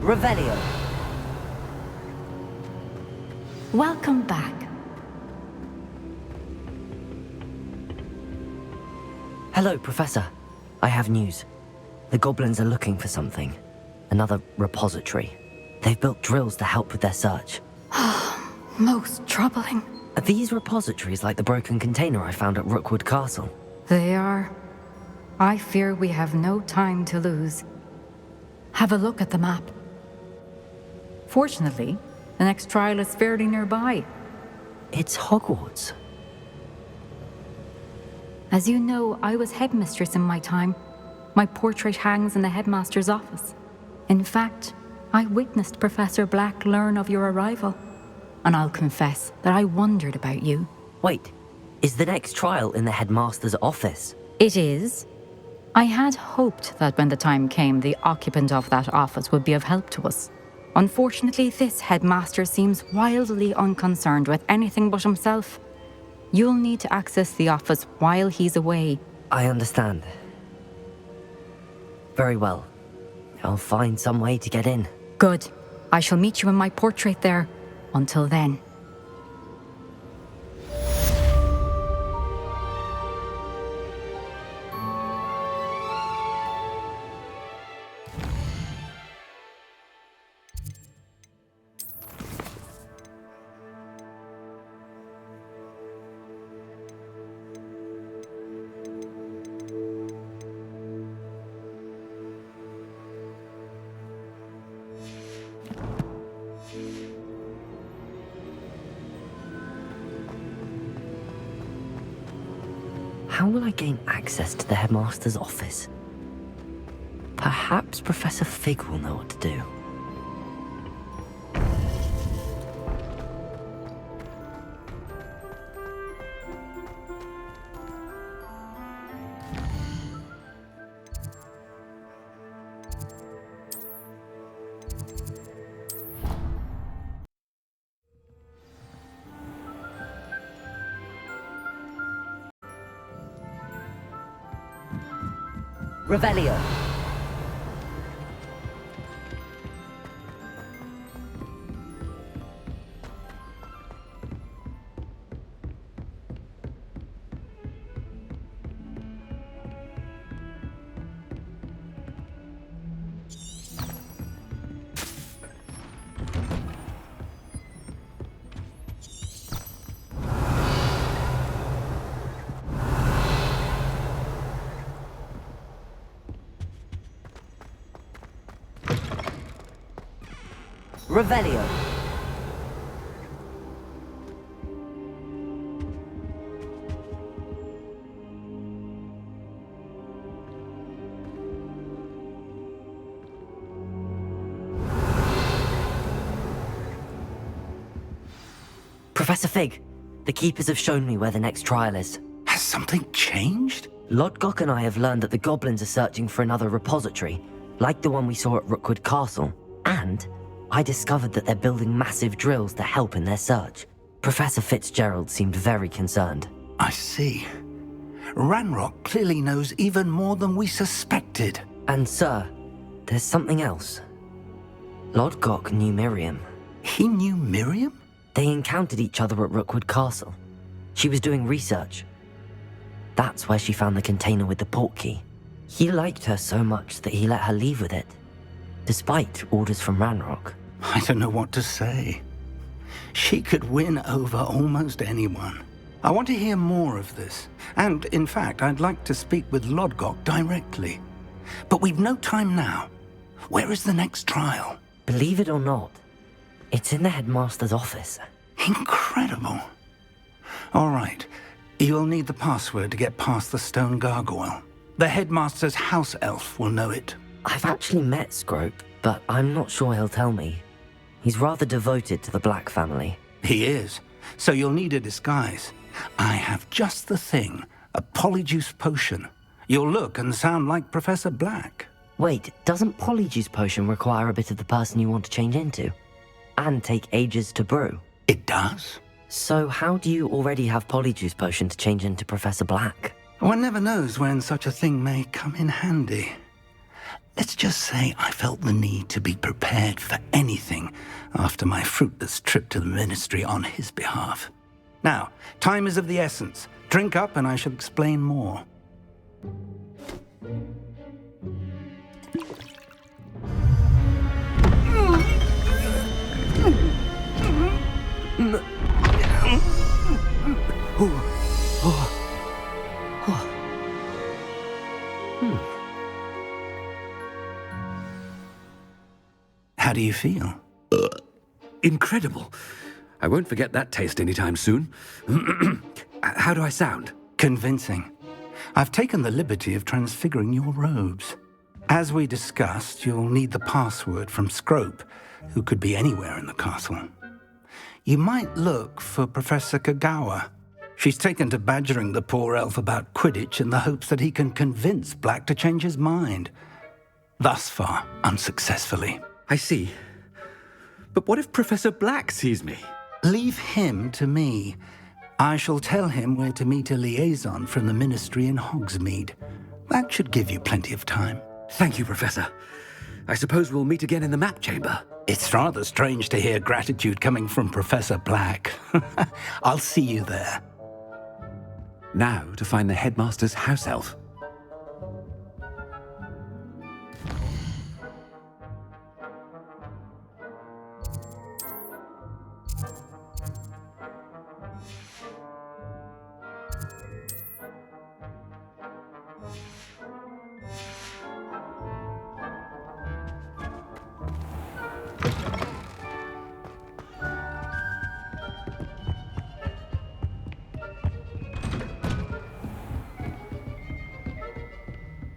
Revelio. Welcome back. Hello, Professor. I have news. The goblins are looking for something. Another repository. They've built drills to help with their search. Most troubling. Are these repositories like the broken container I found at Rookwood Castle? They are. I fear we have no time to lose. Have a look at the map. Fortunately, the next trial is fairly nearby. It's Hogwarts. As you know, I was headmistress in my time. My portrait hangs in the headmaster's office. In fact, I witnessed Professor Black learn of your arrival. And I'll confess that I wondered about you. Wait, is the next trial in the headmaster's office? It is. I had hoped that when the time came, the occupant of that office would be of help to us. Unfortunately, this headmaster seems wildly unconcerned with anything but himself. You'll need to access the office while he's away. I understand. Very well. I'll find some way to get in. Good. I shall meet you in my portrait there. Until then. How will I gain access to the headmaster's office? Perhaps Professor Fig will know what to do. Revelio. Revelio. Professor Fig, the Keepers have shown me where the next trial is. Has something changed? Lodgok and I have learned that the goblins are searching for another repository, like the one we saw at Rookwood Castle, and I discovered that they're building massive drills to help in their search. Professor Fitzgerald seemed very concerned. I see. Ranrock clearly knows even more than we suspected. And sir, there's something else. Lodgok knew Miriam. He knew Miriam? They encountered each other at Rookwood Castle. She was doing research. That's where she found the container with the portkey. He liked her so much that he let her leave with it, despite orders from Ranrock. I don't know what to say. She could win over almost anyone. I want to hear more of this. And, in fact, I'd like to speak with Lodgok directly. But we've no time now. Where is the next trial? Believe it or not, it's in the headmaster's office. Incredible. All right. You'll need the password to get past the stone gargoyle. The headmaster's house elf will know it. I've actually met Scrope, but I'm not sure he'll tell me. He's rather devoted to the Black family. He is. So you'll need a disguise. I have just the thing. A polyjuice potion. You'll look and sound like Professor Black. Wait, doesn't Polyjuice Potion require a bit of the person you want to change into? And take ages to brew? It does. So how do you already have Polyjuice Potion to change into Professor Black? One never knows when such a thing may come in handy. Let's just say I felt the need to be prepared for anything after my fruitless trip to the Ministry on his behalf. Now, time is of the essence. Drink up and I shall explain more. How do you feel? Incredible. I won't forget that taste anytime soon. How do I sound? Convincing. I've taken the liberty of transfiguring your robes. As we discussed, you'll need the password from Scrope, who could be anywhere in the castle. You might look for Professor Kagawa. She's taken to badgering the poor elf about Quidditch in the hopes that he can convince Black to change his mind. Thus far, unsuccessfully. I see. But what if Professor Black sees me? Leave him to me. I shall tell him where to meet a liaison from the Ministry in Hogsmeade. That should give you plenty of time. Thank you, Professor. I suppose we'll meet again in the map chamber. It's rather strange to hear gratitude coming from Professor Black. I'll see you there. Now to find the headmaster's house elf.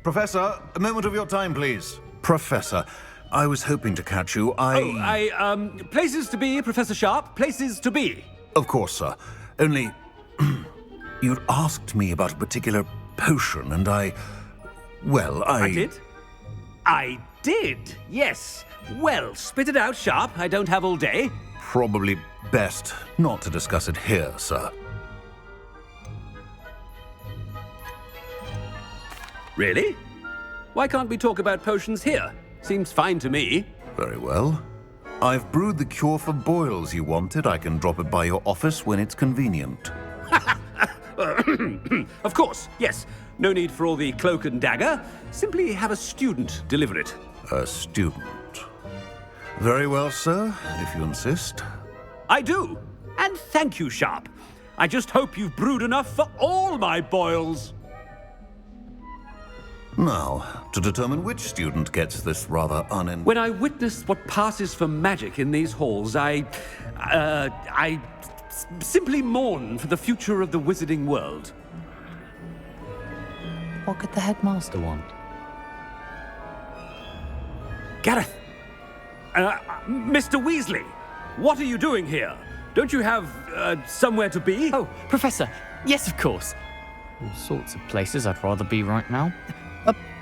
Professor, a moment of your time, please. Professor, I was hoping to catch you. Places to be, Professor Sharp, places to be. Of course, sir. Only, you'd asked me about a particular potion, and I did? I did, yes. Well, spit it out, Sharp. I don't have all day. Probably best not to discuss it here, sir. Really? Why can't we talk about potions here? Seems fine to me. Very well. I've brewed the cure for boils you wanted. I can drop it by your office when it's convenient. Of course, yes. No need for all the cloak and dagger. Simply have a student deliver it. A student. Very well, sir, if you insist. I do. And thank you, Sharp. I just hope you've brewed enough for all my boils. Now, to determine which student gets this rather When I witness what passes for magic in these halls, I simply mourn for the future of the wizarding world. What could the headmaster want? Gareth! Mr. Weasley, what are you doing here? Don't you have, somewhere to be? Oh, Professor, yes, of course. All sorts of places I'd rather be right now.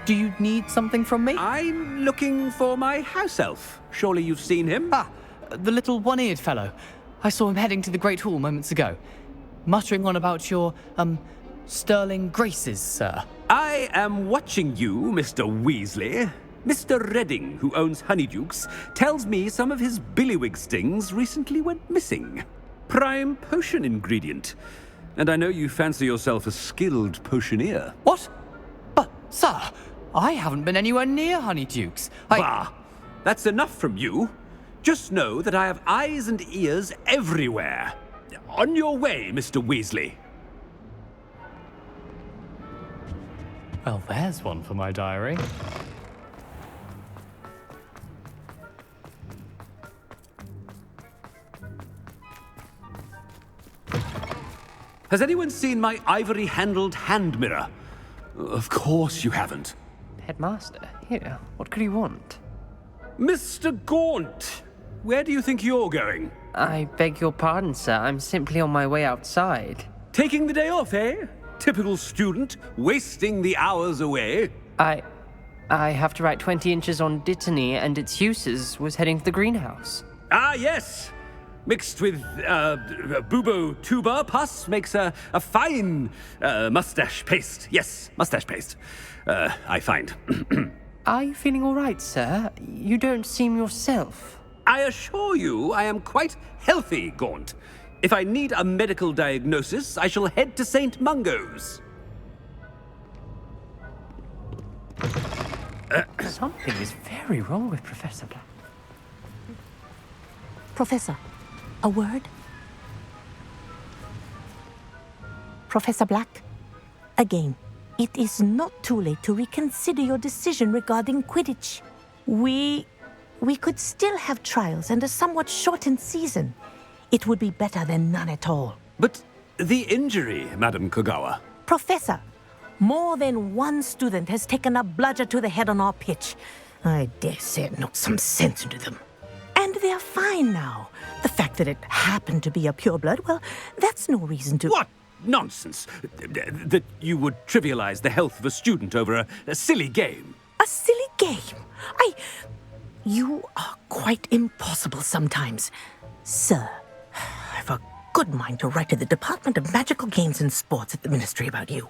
Do you need something from me? I'm looking for my house elf. Surely you've seen him? Ah, the little one-eared fellow. I saw him heading to the Great Hall moments ago, muttering on about your, sterling graces, sir. I am watching you, Mr. Weasley. Mr. Redding, who owns Honeydukes, tells me some of his billywig stings recently went missing. Prime potion ingredient. And I know you fancy yourself a skilled potioneer. What? But, sir, I haven't been anywhere near Honeydukes. Bah! That's enough from you. Just know that I have eyes and ears everywhere. On your way, Mr. Weasley. Well, there's one for my diary. Has anyone seen my ivory-handled hand mirror? Of course you haven't. Headmaster, here, what could he want? Mr. Gaunt, where do you think you're going? I beg your pardon, sir. I'm simply on my way outside. Taking the day off, eh? Typical student, wasting the hours away. I have to write 20 inches on Dittany and its uses. Was heading to the greenhouse. Ah, yes. Mixed with bubo tuber pus makes a fine mustache paste. Yes, mustache paste. I find. Are you feeling all right, sir? You don't seem yourself. I assure you I am quite healthy, Gaunt. If I need a medical diagnosis, I shall head to St. Mungo's. Something is very wrong with Professor Black. Professor, a word? Professor Black, again, it is not too late to reconsider your decision regarding Quidditch. We could still have trials and a somewhat shortened season. It would be better than none at all. But the injury, Madam Kogawa. Professor, more than one student has taken a bludger to the head on our pitch. I dare say it knocked some sense into them. And they're fine now. The fact that it happened to be a pureblood, well, that's no reason to... What nonsense! That you would trivialize the health of a student over a silly game. A silly game? You are quite impossible sometimes. Sir, I've a good mind to write to the Department of Magical Games and Sports at the Ministry about you.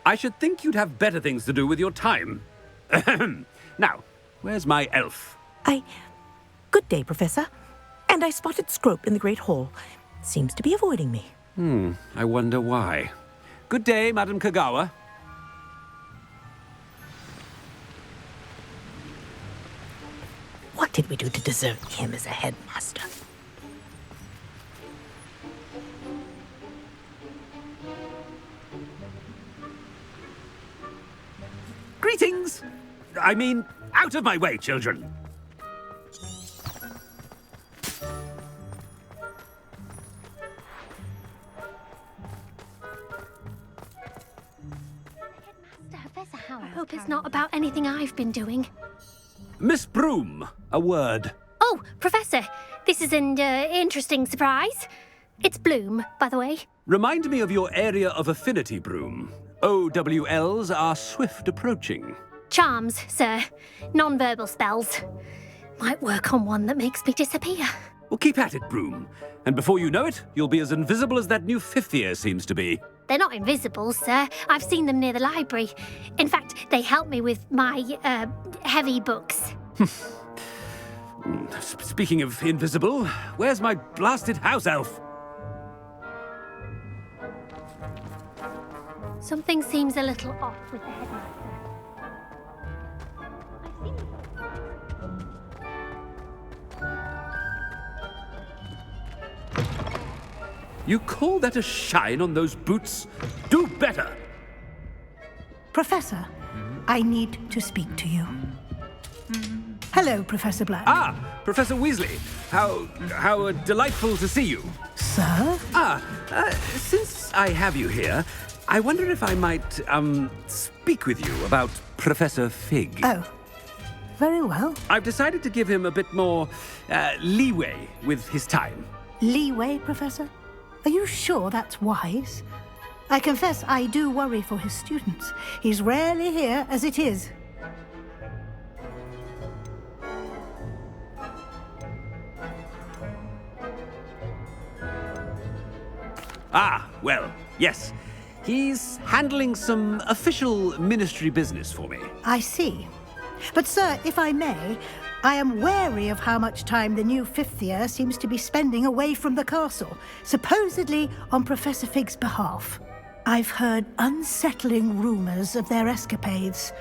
I should think you'd have better things to do with your time. Now, where's my elf? Good day, Professor. And I spotted Scrope in the Great Hall. Seems to be avoiding me. I wonder why. Good day, Madam Kogawa. What did we do to deserve him as a headmaster? Greetings! I mean, out of my way, children! I hope it's not about anything I've been doing. Miss Broom, a word. Oh, Professor, this is an interesting surprise. It's Bloom, by the way. Remind me of your area of affinity, Broom. OWLs are swift approaching. Charms, sir. Non-verbal spells. Might work on one that makes me disappear. Well, keep at it, Broom. And before you know it, you'll be as invisible as that new fifth year seems to be. They're not invisible, sir. I've seen them near the library. In fact, they help me with my, heavy books. Speaking of invisible, where's my blasted house elf? Something seems a little off with the headmaster. You call that a shine on those boots? Do better! Professor, I need to speak to you. Hello, Professor Black. Ah, Professor Weasley. How delightful to see you. Sir? Since I have you here, I wonder if I might, speak with you about Professor Fig. Oh, very well. I've decided to give him a bit more, leeway with his time. Leeway, Professor? Are you sure that's wise? I confess I do worry for his students. He's rarely here as it is. Ah, well, yes. He's handling some official ministry business for me. I see. But, sir, if I may, I am wary of how much time the new fifth year seems to be spending away from the castle, supposedly on Professor Fig's behalf. I've heard unsettling rumors of their escapades.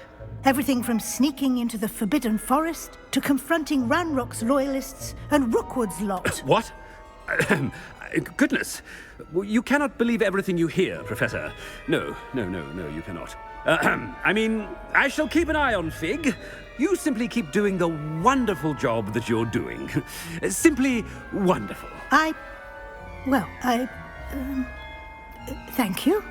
Everything from sneaking into the Forbidden Forest to confronting Ranrock's loyalists and Rookwood's lot. What? Goodness. You cannot believe everything you hear, Professor. No, you cannot. I mean, I shall keep an eye on Fig. You simply keep doing the wonderful job that you're doing. Simply wonderful. Thank you.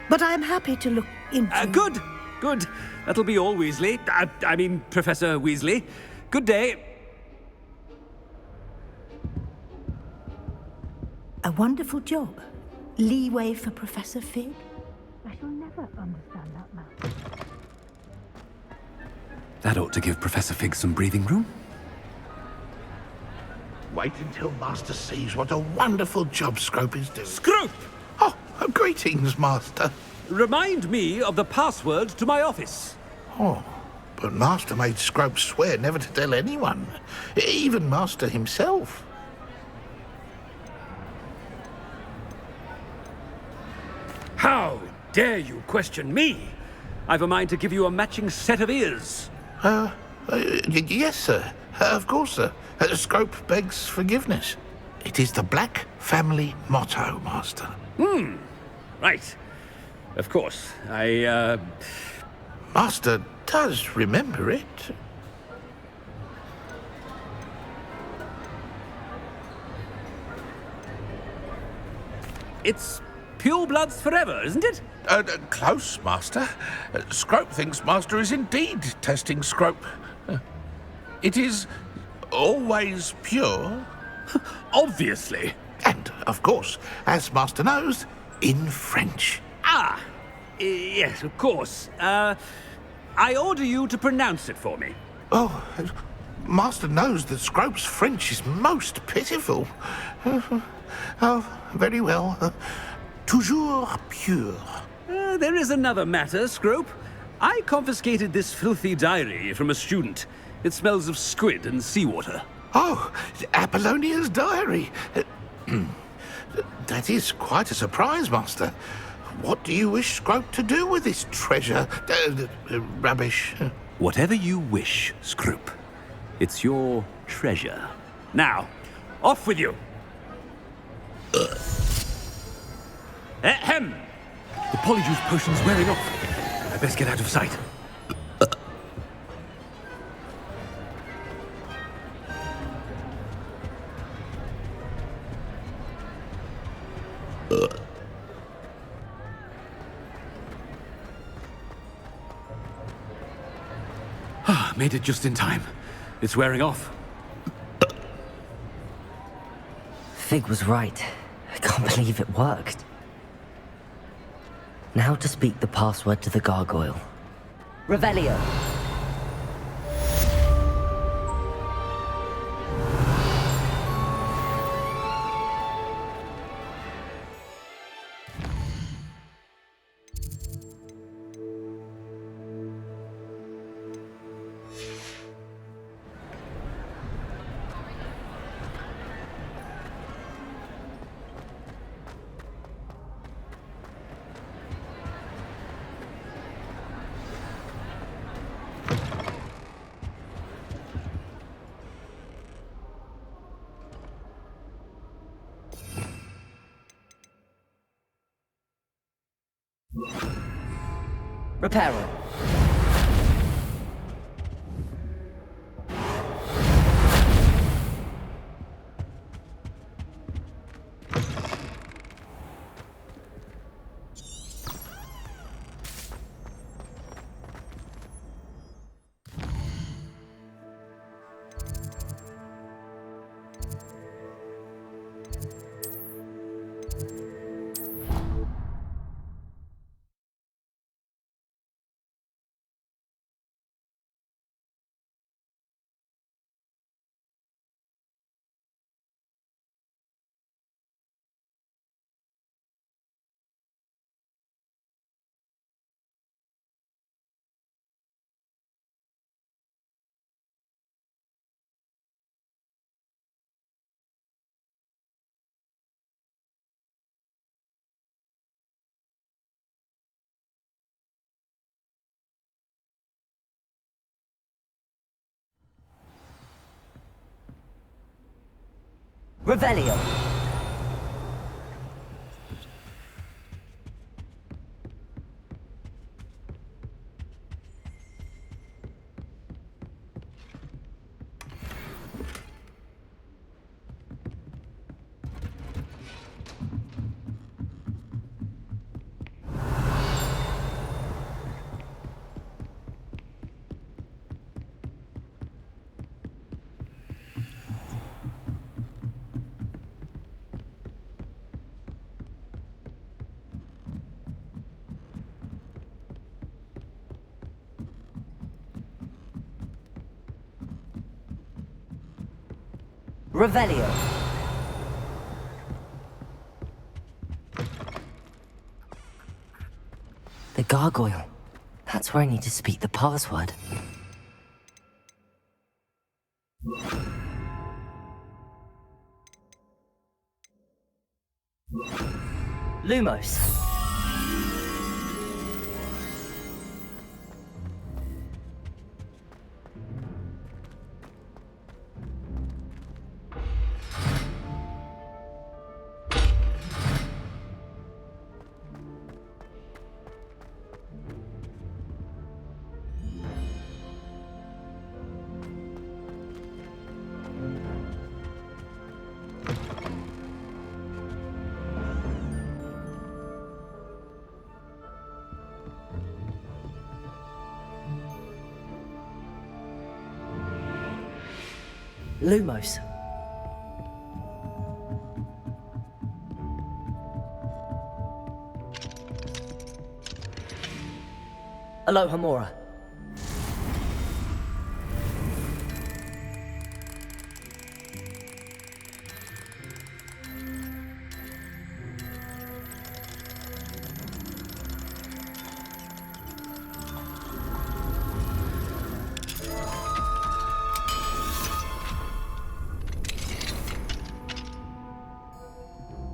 But I'm happy to look into... Good. That'll be all, Weasley. I mean, Professor Weasley. Good day. A wonderful job. Leeway for Professor Fig. I shall never understand that man. That ought to give Professor Fig some breathing room. Wait until Master sees what a wonderful job Scrope is doing. Scrope! Oh, greetings, Master. Remind me of the password to my office. Oh, but Master made Scrope swear never to tell anyone, even Master himself. How dare you question me? I've a mind to give you a matching set of ears. Yes, sir. Of course, sir. Scrope begs forgiveness. It is the Black family motto, Master. Right. Of course. Master does remember it. It's pure bloods forever, isn't it? Close, Master. Scrope thinks Master is indeed testing Scrope. It is always pure. Obviously. And, of course, as Master knows, in French. Yes, of course. I order you to pronounce it for me. Oh, Master knows that Scrope's French is most pitiful. Oh, very well. Toujours pure. There is another matter, Scrope. I confiscated this filthy diary from a student. It smells of squid and seawater. Oh, Apollonia's diary. That is quite a surprise, Master. What do you wish Scrope to do with this treasure? Rubbish. Whatever you wish, Scrope. It's your treasure. Now, off with you. Ahem! The polyjuice potion's wearing off. I best get out of sight. Made it just in time. It's wearing off. Fig was right. I can't believe it worked. Now to speak the password to the gargoyle. Revelio. Reparo. Revelio. Revelio. gargoyle. That's where I need to speak the password. Lumos. Lumos. Aloha Mora.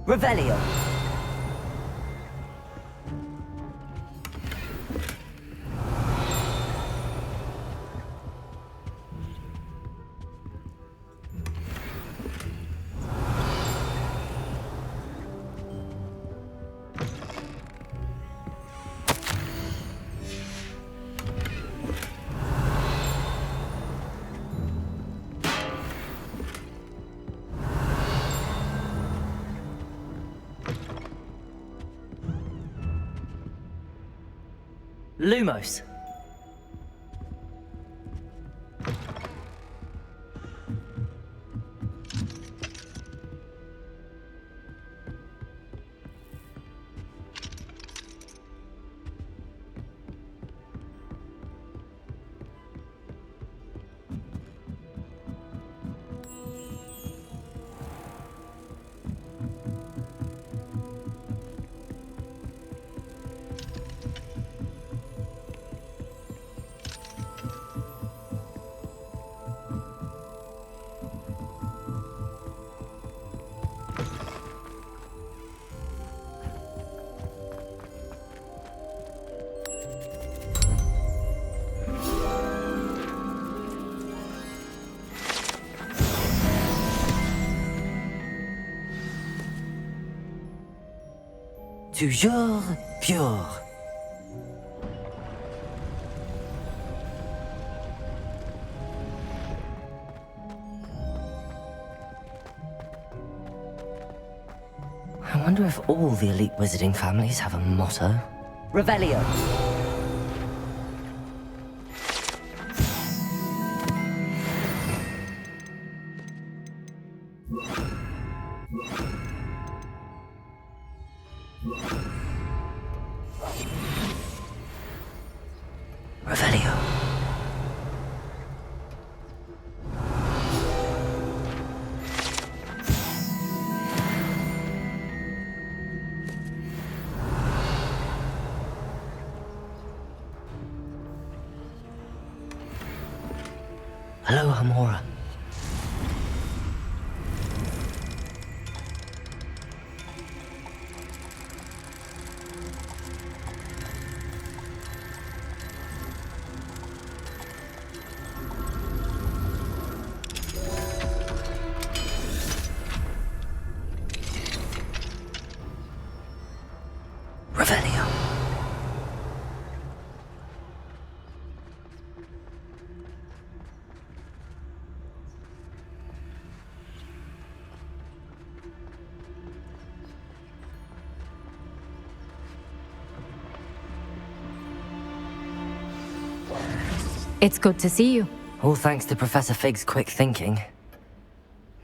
Revelio. Lumos. Toujours pure. I wonder if all the elite wizarding families have a motto. Revelio. Revelio. Hello, Hamora. Revelio. It's good to see you. All thanks to Professor Fig's quick thinking.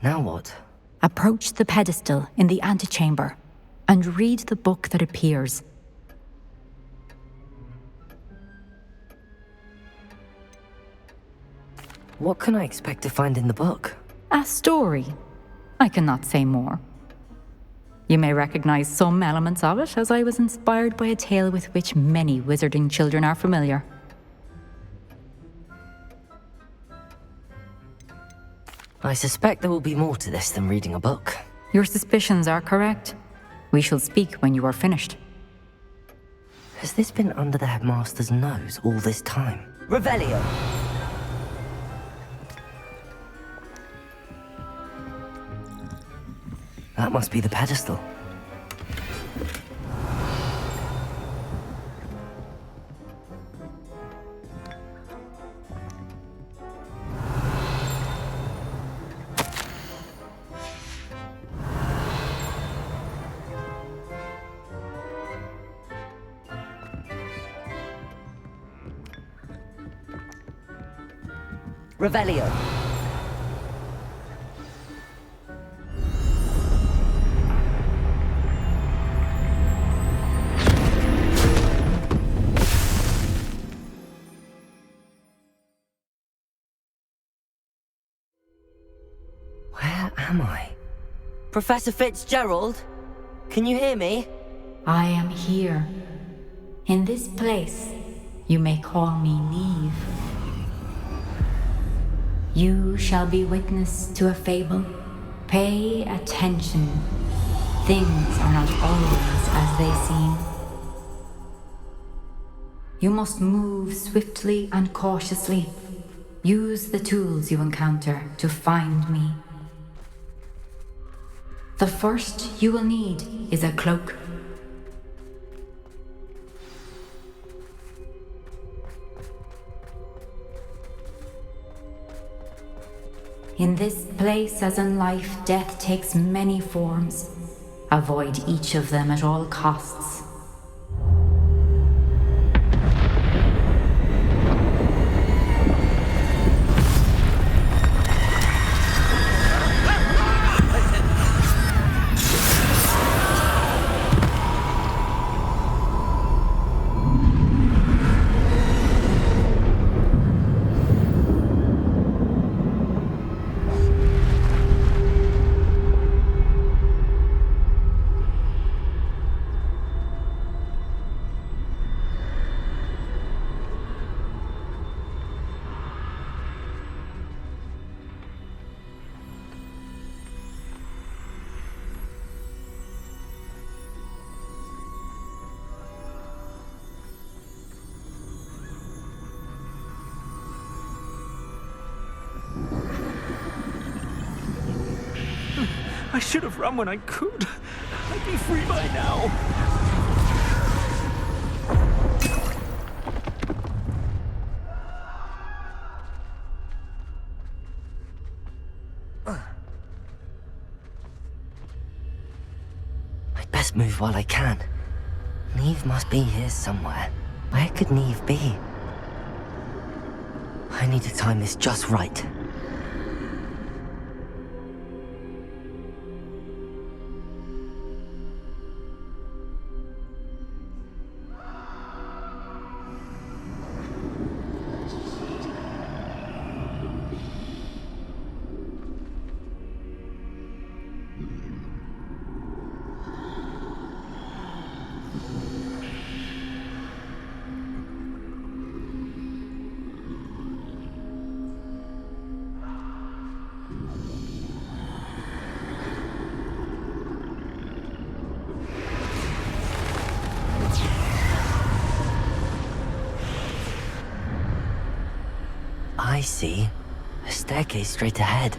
Now what? Approach the pedestal in the antechamber and read the book that appears. What can I expect to find in the book? A story. I cannot say more. You may recognize some elements of it, as I was inspired by a tale with which many wizarding children are familiar. I suspect there will be more to this than reading a book. Your suspicions are correct. We shall speak when you are finished. Has this been under the headmaster's nose all this time? Revelio! That must be the pedestal. Revelio. Where am I? Professor Fitzgerald? Can you hear me? I am here. In this place, you may call me Neve. You shall be witness to a fable. Pay attention. Things are not always as they seem. You must move swiftly and cautiously. Use the tools you encounter to find me. The first you will need is a cloak. In this place, as in life, death takes many forms. Avoid each of them at all costs. I should have run when I could. I'd be free by now. I'd best move while I can. Neve must be here somewhere. Where could Neve be? I need to time this just right. I see. A staircase straight ahead.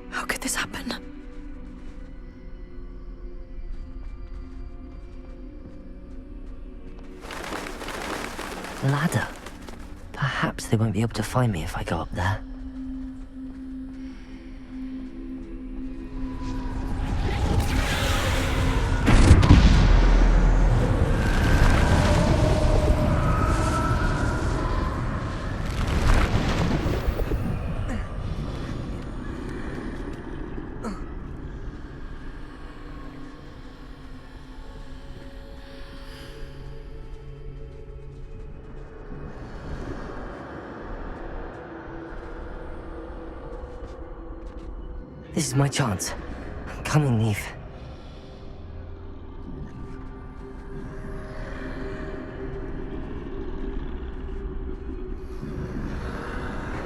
How could this happen? Ladder. Perhaps they won't be able to find me if I go up there. This is my chance. Come and leave.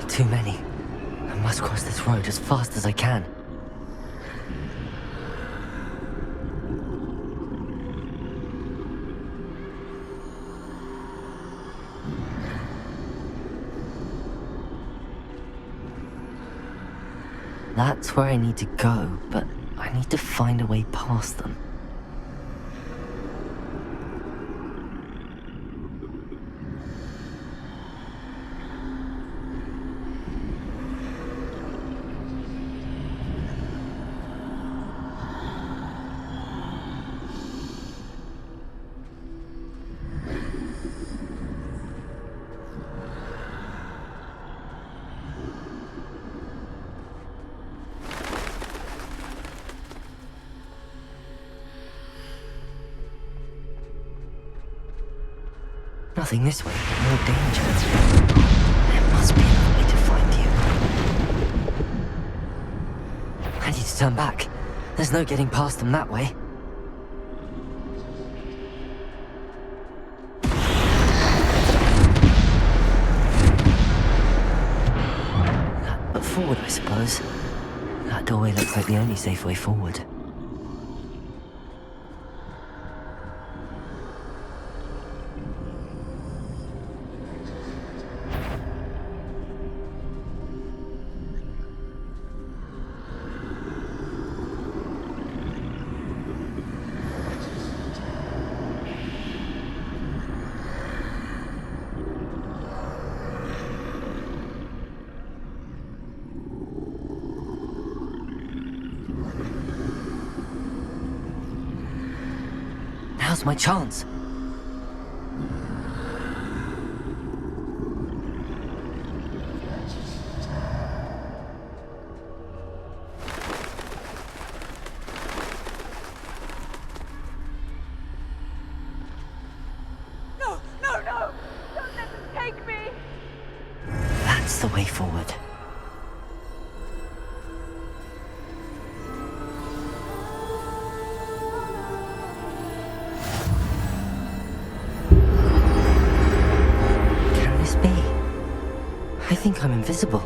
Too many. I must cross this road as fast as I can. That's where I need to go, but I need to find a way past them. Nothing this way, more danger. There must be another way to find you. I need to turn back. There's no getting past them that way. But forward, I suppose. That doorway looks like the only safe way forward. Now's my chance. No! Don't let them take me! That's the way forward. I think I'm invisible.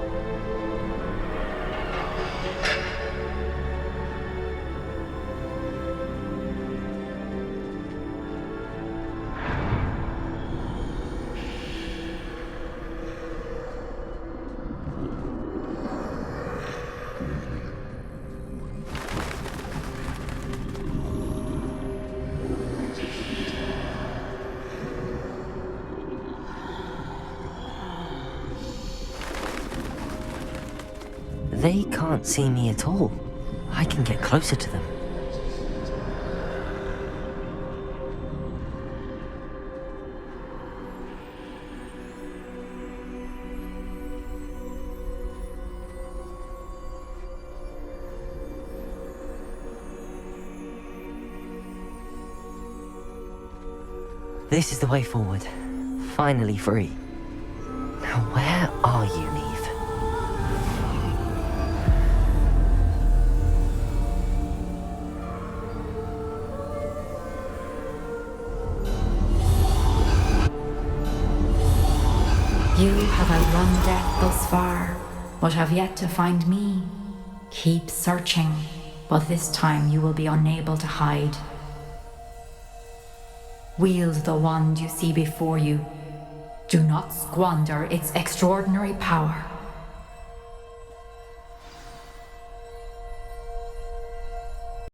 They can't see me at all. I can get closer to them. This is the way forward. Finally free. Now where are you, Neve? You have outrun death thus far, but have yet to find me. Keep searching, but this time you will be unable to hide. Wield the wand you see before you. Do not squander its extraordinary power.